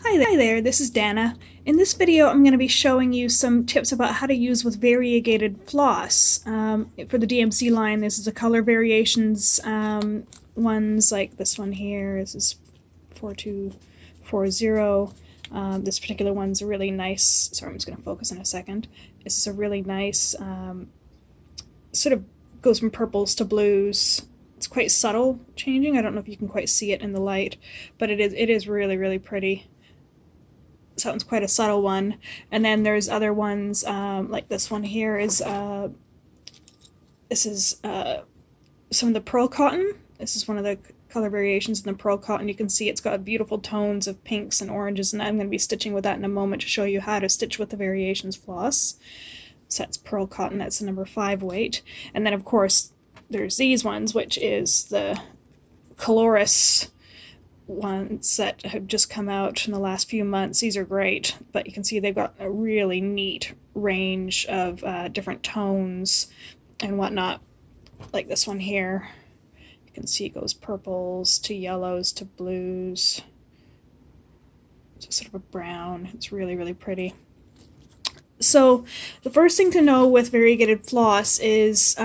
Hi there, this is Dana. In this video I'm going to be showing you some tips about how to use with variegated floss. For the DMC line, this is a color variations ones like this one here. This is 4240. This particular one's a really nice, sorry I'm just going to focus in a second. This is a really nice, sort of goes from purples to blues. It's quite subtle changing. I don't know if you can quite see it in the light, but it is really, really pretty. So that one's quite a subtle one. And then there's other ones, like this one here is, this is some of the pearl cotton. This is one of the color variations in the pearl cotton. You can see it's got beautiful tones of pinks and oranges, and I'm going to be stitching with that in a moment to show you how to stitch with the variations floss. So that's pearl cotton, that's the number 5 weight. And then of course there's these ones, which is the Coloris ones that have just come out in the last few months. These are great, but you can see they've got a really neat range of different tones and whatnot. Like this one here, you can see it goes purples to yellows to blues to sort of a brown. It's really, really pretty. So the first thing to know with variegated floss is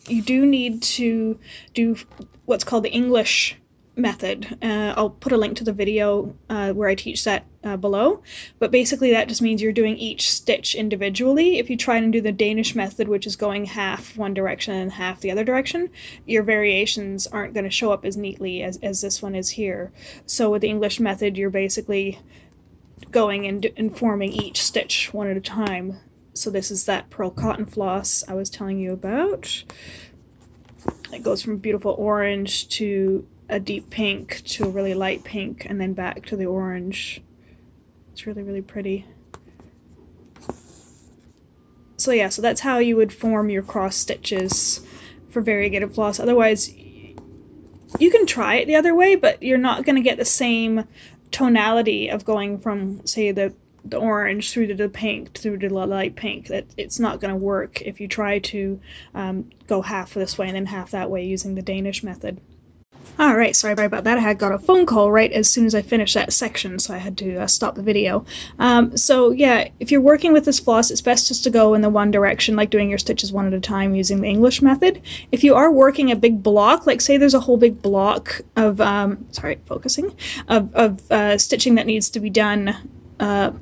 you do need to do what's called the English method. I'll put a link to the video where I teach that below, but basically that just means you're doing each stitch individually. If you try and do the Danish method, which is going half one direction and half the other direction, your variations aren't going to show up as neatly as this one is here. So with the English method, you're basically going and forming each stitch one at a time. So this is that pearl cotton floss I was telling you about. It goes from beautiful orange to a deep pink to a really light pink and then back to the orange. It's really, really pretty. So yeah, so that's how you would form your cross stitches for variegated floss. Otherwise, you can try it the other way, but you're not going to get the same tonality of going from, say, the orange through to the pink through to the light pink. It's not going to work if you try to go half this way and then half that way using the Danish method. Alright, sorry about that. I had got a phone call right as soon as I finished that section, so I had to stop the video. So yeah, if you're working with this floss, it's best just to go in the one direction, like doing your stitches one at a time using the English method. If you are working a big block, like say there's a whole big block of, sorry, focusing, of stitching that needs to be done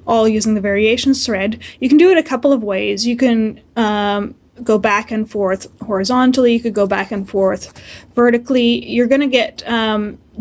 all using the variations thread, you can do it a couple of ways. You can go back and forth horizontally, you could go back and forth vertically. You're going to get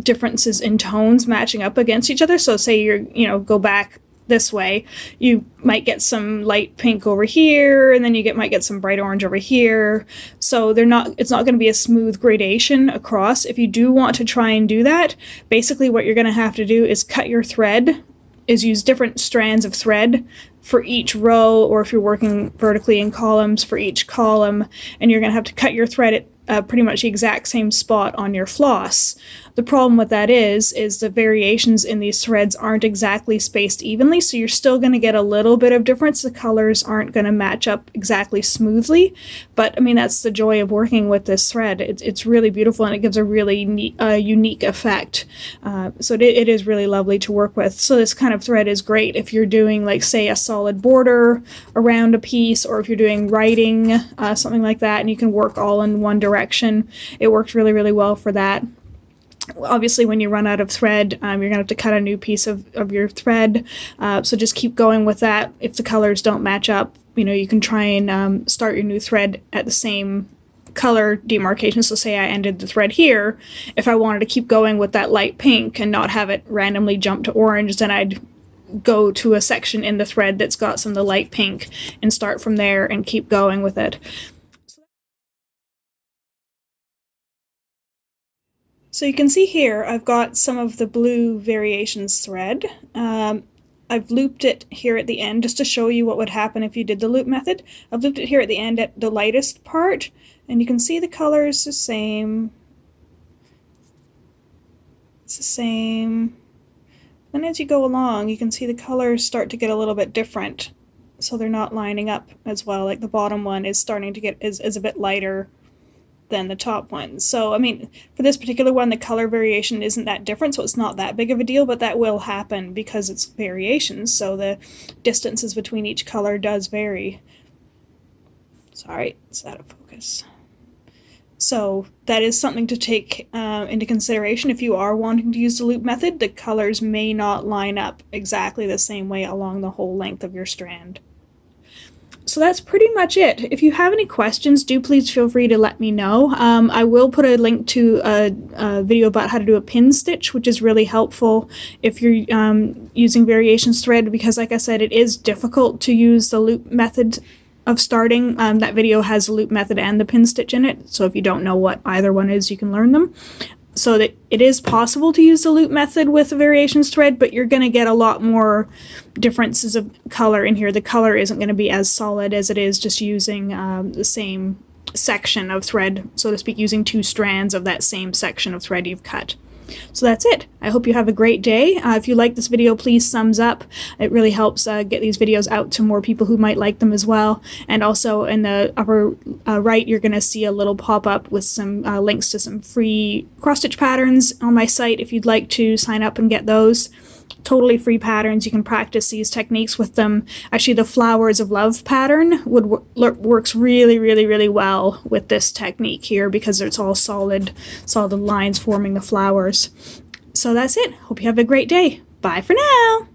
differences in tones matching up against each other. So say go back this way, you might get some light pink over here, and then you might get some bright orange over here. So it's not going to be a smooth gradation across. If you do want to try and do that, basically what you're going to have to do is cut your thread, is use different strands of thread for each row, or if you're working vertically in columns, for each column, and you're going to have to cut your thread at pretty much the exact same spot on your floss. The problem with that is the variations in these threads aren't exactly spaced evenly, so you're still going to get a little bit of difference. The colors aren't going to match up exactly smoothly, but I mean, that's the joy of working with this thread. It's really beautiful, and it gives a really neat, unique effect. So it is really lovely to work with. So this kind of thread is great if you're doing, like, say, a solid border around a piece, or if you're doing writing, something like that, and you can work all in one direction. It works really, really well for that. Obviously, when you run out of thread, you're going to have to cut a new piece of your thread, so just keep going with that. If the colors don't match up, you can try and start your new thread at the same color demarcation. So say I ended the thread here, if I wanted to keep going with that light pink and not have it randomly jump to orange, then I'd go to a section in the thread that's got some of the light pink and start from there and keep going with it. So you can see here I've got some of the blue variations thread. I've looped it here at the end just to show you what would happen if you did the loop method. I've looped it here at the end at the lightest part, and you can see the color is the same. It's the same. Then as you go along, you can see the colors start to get a little bit different. So they're not lining up as well. Like the bottom one is starting to get is a bit lighter than the top ones. So, I mean, for this particular one, the color variation isn't that different, so it's not that big of a deal, but that will happen because it's variations, so the distances between each color does vary. Sorry, it's out of focus. So that is something to take into consideration if you are wanting to use the loop method. The colors may not line up exactly the same way along the whole length of your strand. So that's pretty much it. If you have any questions, do please feel free to let me know. I will put a link to a video about how to do a pin stitch, which is really helpful if you're using variations thread, because like I said, it is difficult to use the loop method of starting. That video has the loop method and the pin stitch in it, so if you don't know what either one is, you can learn them. So that it is possible to use the loop method with a variations thread, but you're going to get a lot more differences of color in here. The color isn't going to be as solid as it is just using the same section of thread, so to speak, using 2 strands of that same section of thread you've cut. So that's it. I hope you have a great day. If you like this video, please thumbs up. It really helps get these videos out to more people who might like them as well. And also in the upper right, you're going to see a little pop-up with some links to some free cross-stitch patterns on my site if you'd like to sign up and get those. Totally free patterns. You can practice these techniques with them. Actually, the Flowers of Love pattern works really well with this technique here because it's all solid lines forming the flowers. So that's it. Hope you have a great day. Bye for now.